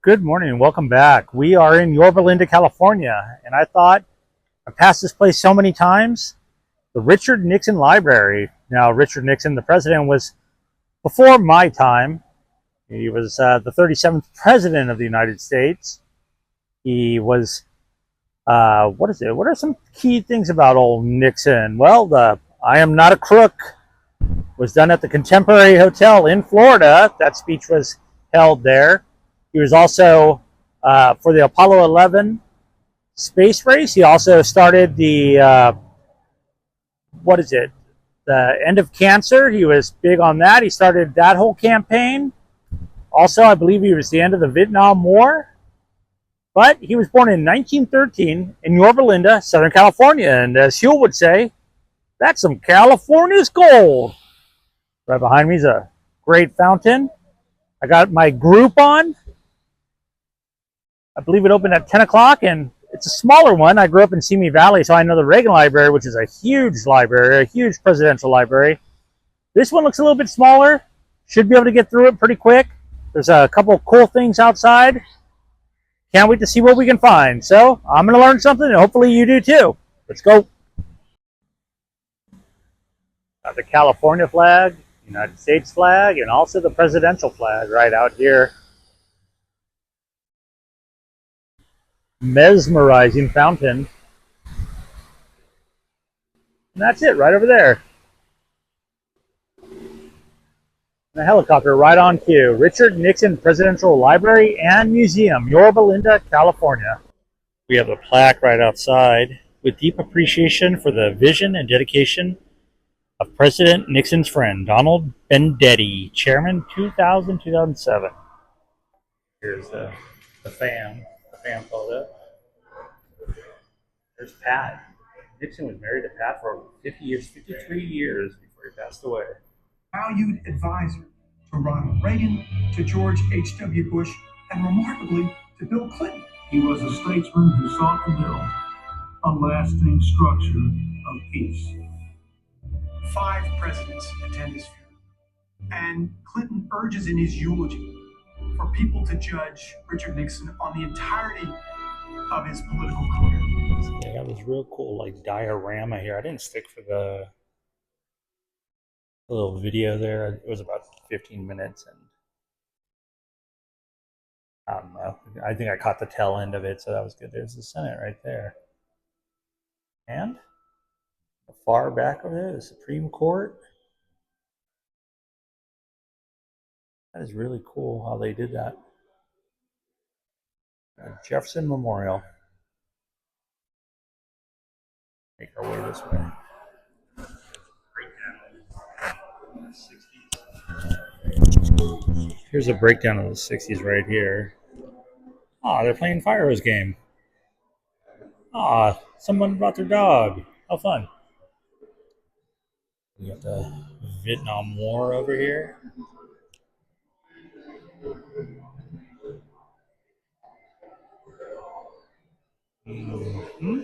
Good morning and welcome back. We are in Yorba, California, and I thought I passed this place so many times. The Richard Nixon Library. Now, Richard Nixon, the president, was before my time. He was the 37th president of the United States. He was, what is it? What are some key things about old Nixon? Well, the I am not a crook was done at the Contemporary Hotel in Florida. That speech was held there. He was also for the Apollo 11 space race. He also started the what is it? The end of cancer. He was big on that. He started that whole campaign. Also, I believe he was the end of the Vietnam War. But he was born in 1913 in Yorba Linda, Southern California. And as Huell would say, that's some California's gold. Right behind me is a great fountain. I got my group on. I believe it opened at 10 o'clock, and it's a smaller one. I grew up in Simi Valley, so I know the Reagan Library, which is a huge library, a huge presidential library. This one looks a little bit smaller. Should be able to get through it pretty quick. There's a couple of cool things outside. Can't wait to see what we can find. So I'm going to learn something, and hopefully you do too. Let's go. Got the California flag, United States flag, and also the presidential flag right out here. Mesmerizing fountain. And that's it, right over there. And a helicopter right on cue. Richard Nixon Presidential Library and Museum, Yorba Linda, California. We have a plaque right outside with deep appreciation for the vision and dedication of President Nixon's friend, Donald Bendetti, Chairman 2000-2007. Here's the fan photo. There's Pat. Nixon was married to Pat for 50 years, 53 years before he passed away. Valued advisor to Ronald Reagan, to George H.W. Bush, and remarkably, to Bill Clinton. He was a statesman who sought to build a lasting structure of peace. 5 presidents attend his funeral, and Clinton urges in his eulogy for people to judge Richard Nixon on the entirety of his political career. Yeah, I got this real cool diorama here. I didn't stick for the little video there. It was about 15 minutes, and I don't know. I think I caught the tail end of it, so that was good. There's the Senate right there, and the far back over there, the Supreme Court. That is really cool how they did that. Jefferson Memorial. Make our way this way. Here's a breakdown of the 60s right here. Ah, they're playing fire hose game. Ah, someone brought their dog. How fun. We got the Vietnam War over here. Mm-hmm.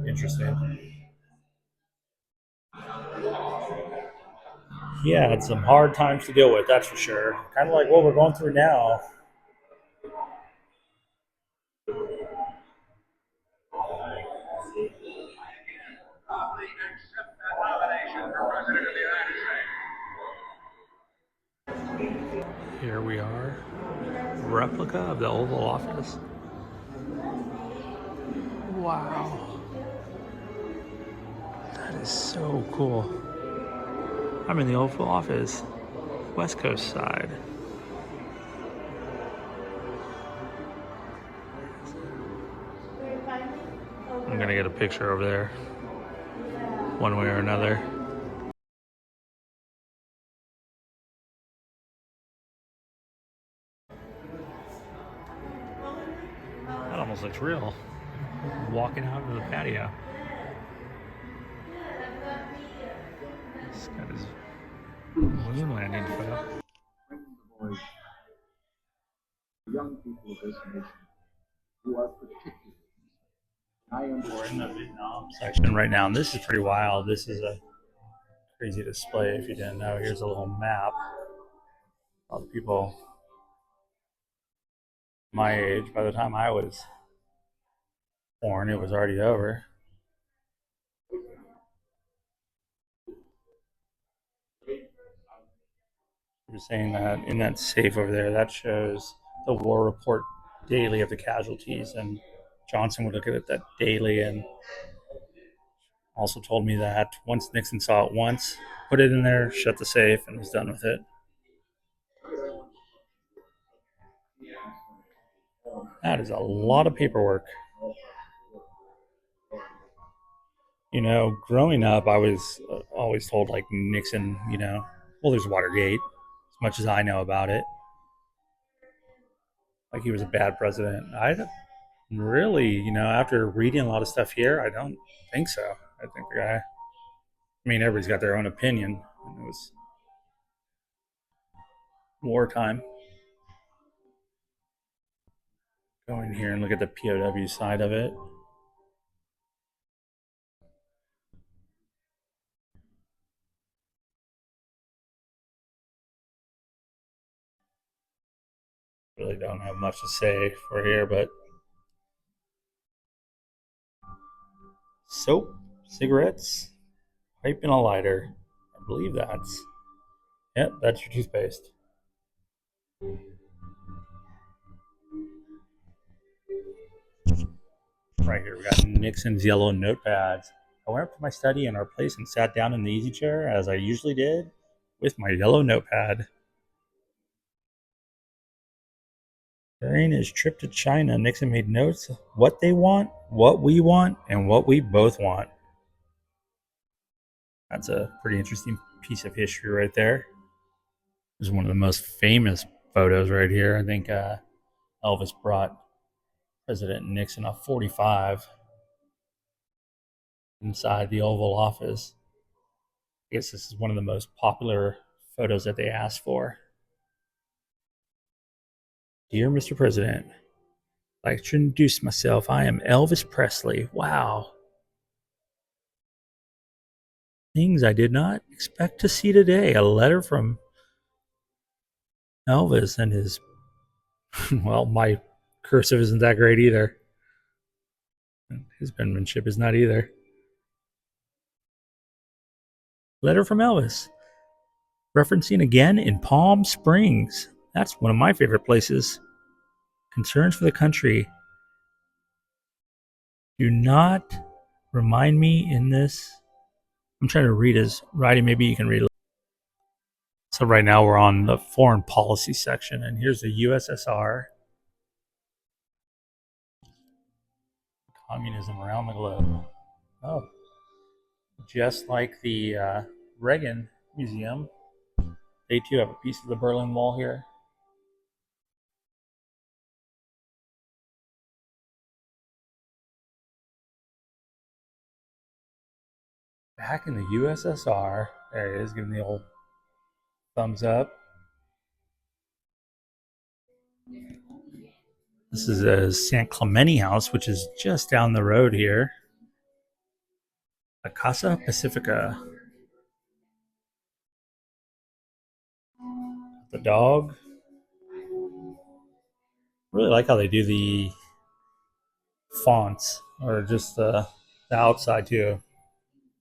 Interesting. He had some hard times to deal with, that's for sure. Kind of like what we're going through now. Here we are. Replica of the Oval Office. Wow. That is so cool. I'm in the Oval Office, West Coast side. I'm gonna get a picture over there, one way or another. That almost looks real. Walking out of the patio. He's got his moon landing photo. Young people of this nation who are particularly. We're in the Vietnam section right now, and this is pretty wild. This is a crazy display if you didn't know. Here's a little map. A lot of people my age, by the time I was born, it was already over. You're saying that in that safe over there, that shows the war report daily of the casualties, and Johnson would look at it that daily, and also told me that once Nixon saw it once, put it in there, shut the safe, and was done with it. That is a lot of paperwork. You know, growing up, I was always told like Nixon, well, there's Watergate, as much as I know about it. Like he was a bad president. I don't really, after reading a lot of stuff here, I don't think so. I think the guy, I mean, everybody's got their own opinion. It was wartime. Go in here and look at the POW side of it. Really don't have much to say for here, but soap, cigarettes, pipe, and a lighter. I believe that's your toothpaste. Right here, we got Nixon's yellow notepads. I went up to my study in our place and sat down in the easy chair, as I usually did, with my yellow notepad. During his trip to China, Nixon made notes of what they want, what we want, and what we both want. That's a pretty interesting piece of history right there. This is one of the most famous photos right here. I think Elvis brought President Nixon a 45 inside the Oval Office. I guess this is one of the most popular photos that they asked for. Dear Mr. President, I'd like to introduce myself. I am Elvis Presley. Wow. Things I did not expect to see today. A letter from Elvis and his, well, my cursive isn't that great either. His penmanship is not either. Letter from Elvis. Referencing again in Palm Springs. That's one of my favorite places. Concerns for the country. Do not remind me in this. I'm trying to read his writing. Maybe you can read it. So right now we're on the foreign policy section, and here's the USSR. Communism around the globe. Oh, just like the Reagan Museum, they too have a piece of the Berlin Wall here. Back in the USSR, there it is, giving the old thumbs up. This is a San Clemente house, which is just down the road here. La Casa Pacifica. The dog. Really like how they do the fonts, or just the outside too.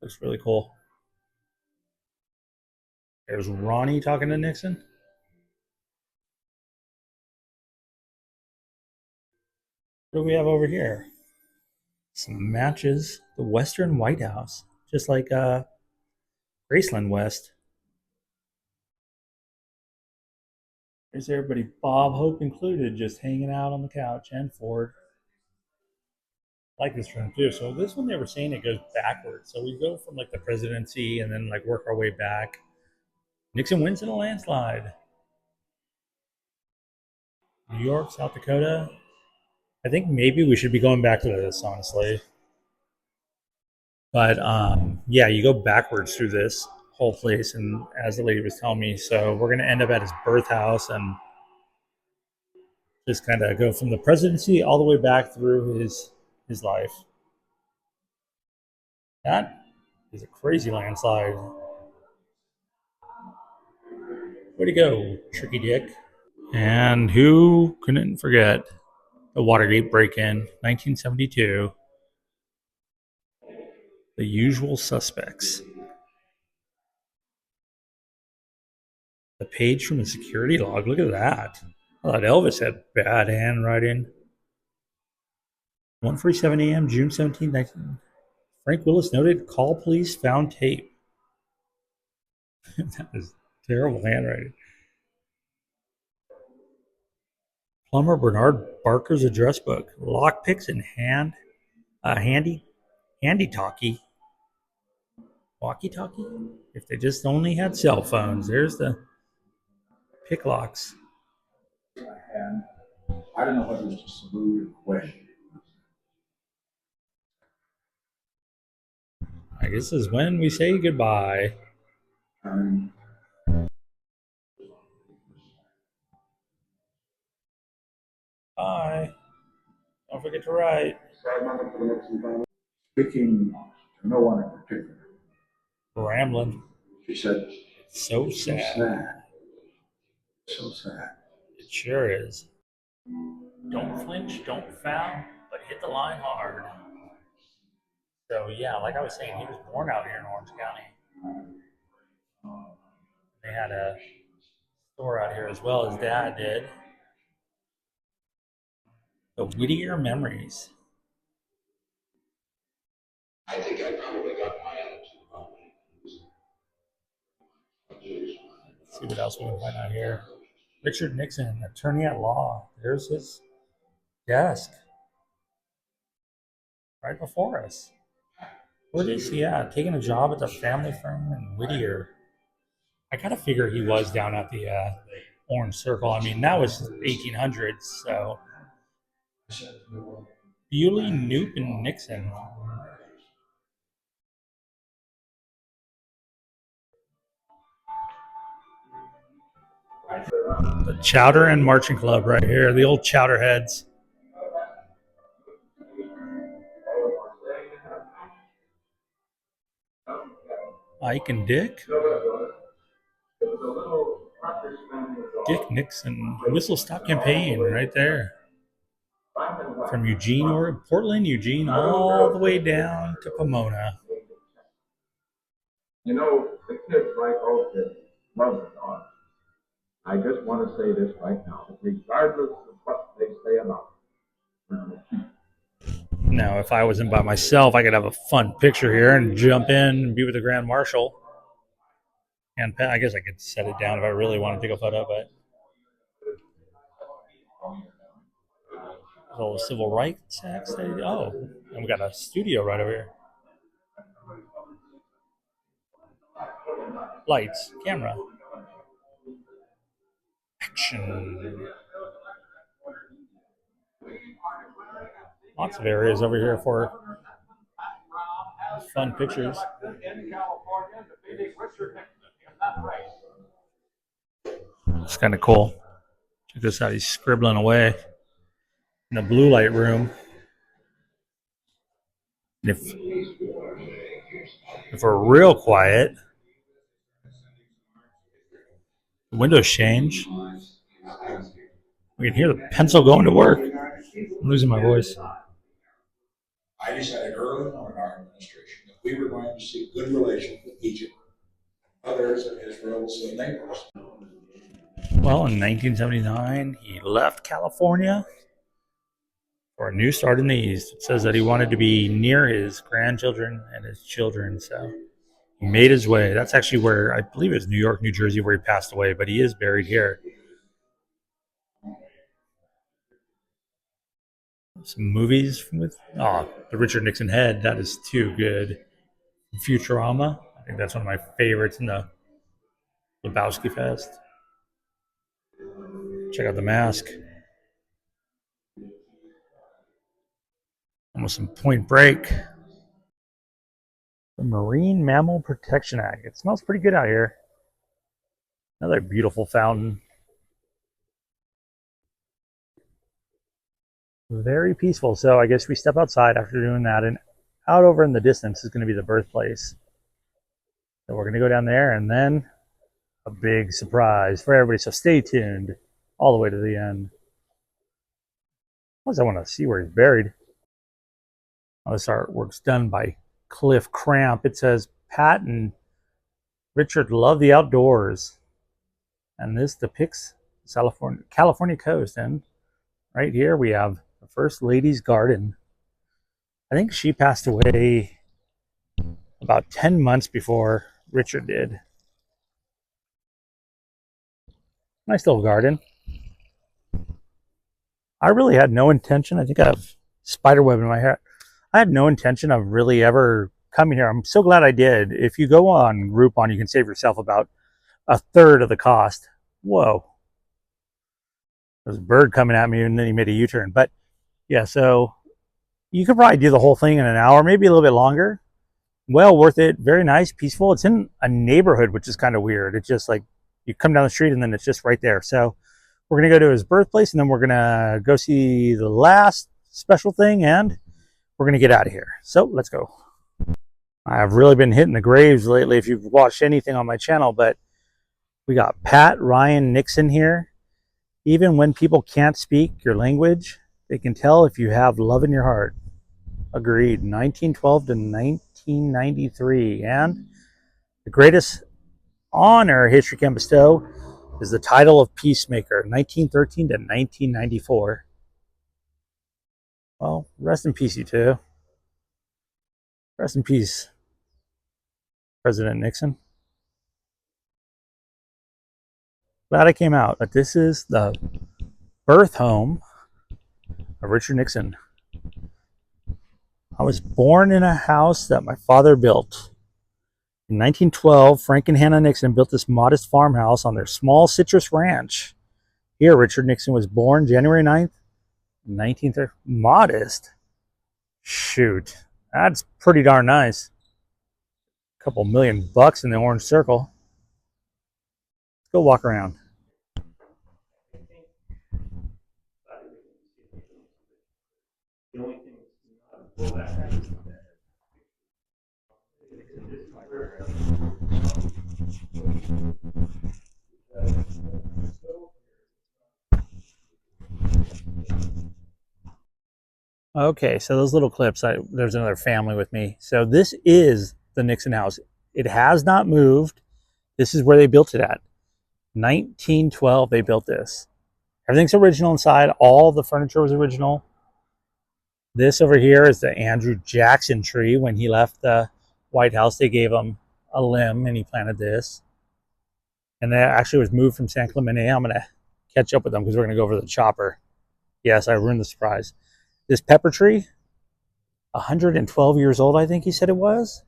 Looks really cool. There's Ronnie talking to Nixon. What do we have over here? Some matches. The Western White House, just like Graceland West. There's everybody, Bob Hope included, just hanging out on the couch, and Ford. I like this room too. So this one they were saying it goes backwards. So we go from like the presidency and then like work our way back. Nixon wins in a landslide. New York, South Dakota. I think maybe we should be going back to this, honestly. But yeah, you go backwards through this whole place, and as the lady was telling me, so we're gonna end up at his birth house and just kind of go from the presidency all the way back through his life. That is a crazy landslide. Way to go, Tricky Dick. And who couldn't forget the Watergate break-in, 1972. The usual suspects. The page from the security log. Look at that. I thought Elvis had bad handwriting. 1:47 a.m., June 17, 19. Frank Willis noted, call police, found tape. That is terrible handwriting. Plumber Bernard Barker's address book. Lockpicks and handy talkie. Walkie-talkie? If they just only had cell phones. There's the pick locks. And I don't know whether it's a salute or question. I guess this is when we say goodbye. Bye. Don't forget to write. Speaking to no one in particular, Rambling. she said, So sad. so sad. So sad. It sure is. Don't flinch, don't foul, but hit the line hard. So yeah, like I was saying, he was born out here in Orange County. They had a store out here as well. His dad did. The Whittier Memories. I think I probably got my attitude wrong. Let's see what else we can find out here. Richard Nixon, attorney at law. There's his desk. Right before us. What is he at? Taking a job at the family firm in Whittier. I kind of figure he was down at the Orange Circle. I mean, that was 1800s, so. Bewley, Knoop, and Nixon. The Chowder and Marching Club right here. The old Chowderheads. Ike and Dick. Dick Nixon. Whistle Stop Campaign right there. From Eugene, or Portland, Eugene, all the way down to Pomona. You know, the kids, like all kids, love their dogs. I just want to say this right now, that regardless of what they say about it, Now, if I wasn't by myself, I could have a fun picture here and jump in and be with the Grand Marshal. And I guess I could set it down if I really want to take a photo, but all the civil rights acts. Oh, and we got a studio right over here. Lights, camera, action. Lots of areas over here for fun pictures. It's kind of cool. Check this out. He's scribbling away in the blue light room. And if we're real quiet, the windows change. We can hear the pencil going to work. I'm losing my voice. I decided early on in our administration that we were going to seek good relations with Egypt, others of Israel's neighbors. Well, in 1979, he left California for a new start in the East. It says that he wanted to be near his grandchildren and his children, so he made his way. That's actually where, I believe it was New York, New Jersey, where he passed away, but he is buried here. Some movies with the Richard Nixon head. That is too good. Futurama. I think that's one of my favorites in the Lebowski Fest. Check out The Mask. Almost some Point Break. The Marine Mammal Protection Act. It smells pretty good out here. Another beautiful fountain. Very peaceful. So I guess we step outside after doing that, and out over in the distance is going to be the birthplace. So we're going to go down there, and then a big surprise for everybody. So stay tuned all the way to the end. Plus, I want to see where he's buried. Oh, this artwork's done by Cliff Cramp. It says, Pat and Richard love the outdoors. And this depicts California coast. And right here we have the First Lady's garden. I think she passed away about 10 months before Richard did. Nice little garden. I really had no intention. I think I have spiderweb in my hair. I had no intention of really ever coming here. I'm so glad I did. If you go on Groupon, you can save yourself about a third of the cost. Whoa. There's a bird coming at me and then he made a U-turn. But yeah, so you could probably do the whole thing in an hour, maybe a little bit longer. Well worth it. Very nice, peaceful. It's in a neighborhood, which is kind of weird. It's just like you come down the street and then it's just right there. So we're going to go to his birthplace and then we're going to go see the last special thing and we're going to get out of here. So let's go. I've really been hitting the graves lately if you've watched anything on my channel, but we got Pat, Ryan, Nixon here. Even when people can't speak your language, they can tell if you have love in your heart. Agreed. 1912 to 1993. And the greatest honor history can bestow is the title of Peacemaker, 1913 to 1994. Well, rest in peace, you two. Rest in peace, President Nixon. Glad I came out, but this is the birth home of Richard Nixon. I was born in a house that my father built. In 1912, Frank and Hannah Nixon built this modest farmhouse on their small citrus ranch. Here, Richard Nixon was born January 9th, 1930. Modest? Shoot, that's pretty darn nice. A couple $1,000,000 in the orange circle. Let's go walk around. The only thing that's not that is okay, so those little clips, there's another family with me. So this is the Nixon house. It has not moved. This is where they built it at. 1912, they built this. Everything's original inside. All the furniture was original. This over here is the Andrew Jackson tree. When he left the White House, they gave him a limb and he planted this. And that actually was moved from San Clemente. I'm going to catch up with them because we're going to go over the chopper. Yes, I ruined the surprise. This pepper tree, 112 years old, I think he said it was.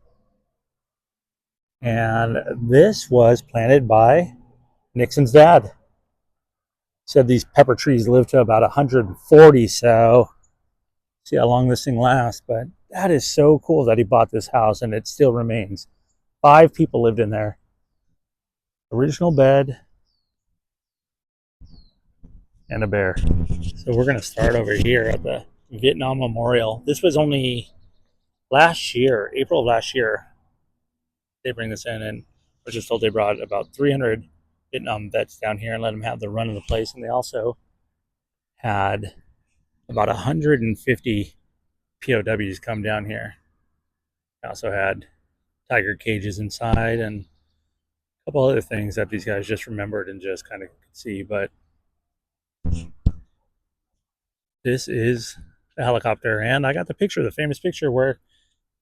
And this was planted by Nixon's dad. Said these pepper trees live to about 140, so see how long this thing lasts. But that is so cool that he bought this house and it still remains. 5 people lived in there. Original bed and a bear. So we're going to start over here at the Vietnam Memorial. This was only last year, April of last year, they bring this in, and I was just told they brought about 300 Vietnam vets down here and let them have the run of the place. And they also had about 150 POWs come down here. They also had tiger cages inside and a couple other things that these guys just remembered and just kind of could see. But this is the helicopter, and I got the picture, the famous picture where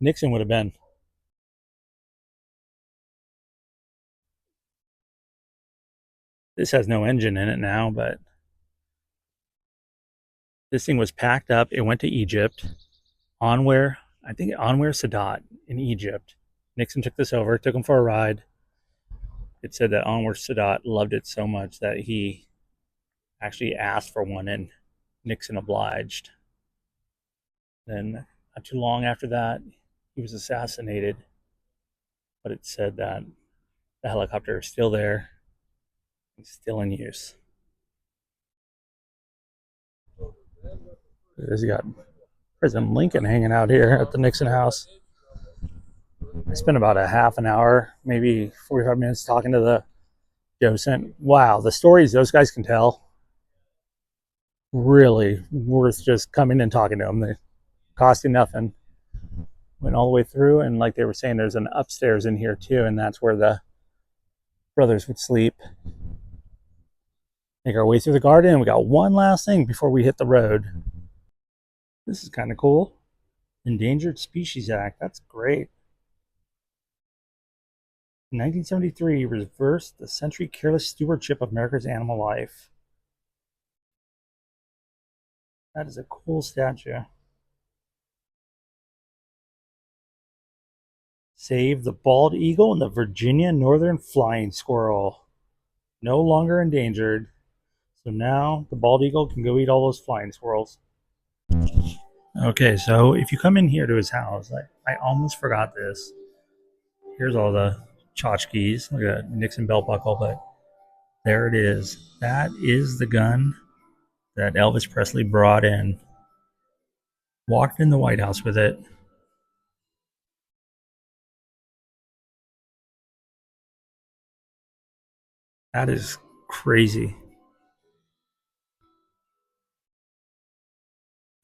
Nixon would have been. This has no engine in it now, but this thing was packed up. It went to Egypt. Anwar Sadat in Egypt. Nixon took this over, took him for a ride. It said that Anwar Sadat loved it so much that he actually asked for one and Nixon obliged. Then, not too long after that, he was assassinated. But it said that the helicopter is still there and still in use. There's got President Lincoln hanging out here at the Nixon house. I spent about a half an hour, maybe 45 minutes talking to the docent. Wow, the stories those guys can tell, really worth just coming and talking to them. They cost you nothing. Went all the way through, and like they were saying, there's an upstairs in here too, and that's where the brothers would sleep. Make our way through the garden, and we got one last thing before we hit the road. This is kind of cool. Endangered Species Act. That's great. In 1973, reversed the century careless stewardship of America's animal life. That is a cool statue. Save the bald eagle and the Virginia northern flying squirrel. No longer endangered. So now the bald eagle can go eat all those flying squirrels. Okay, so if you come in here to his house, I almost forgot this. Here's all the tchotchkes. Look at that Nixon belt buckle, but there it is. That is the gun that Elvis Presley brought in. Walked in the White House with it. That is crazy.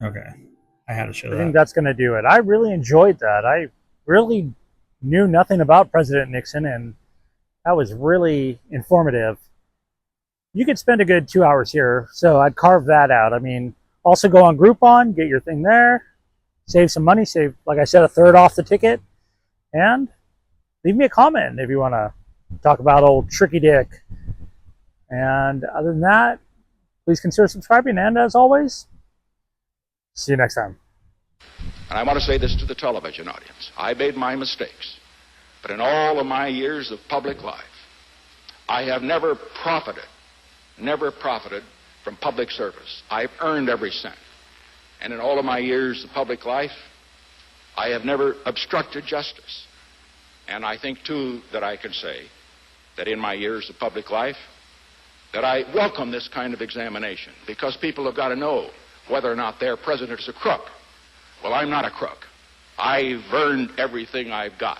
Okay, I had to show that. I think that's going to do it. I really enjoyed that. I really knew nothing about President Nixon, and that was really informative. You could spend a good 2 hours here, so I'd carve that out. I mean, also go on Groupon, get your thing there, save some money, save, like I said, a third off the ticket, and leave me a comment if you want to talk about old Tricky Dick. And other than that, please consider subscribing, and as always, see you next time. And I want to say this to the television audience. I made my mistakes, but in all of my years of public life, I have never profited from public service. I've earned every cent. And in all of my years of public life, I have never obstructed justice. And I think, too, that I can say that in my years of public life, that I welcome this kind of examination, because people have got to know whether or not their president is a crook. Well, I'm not a crook. I've earned everything I've got.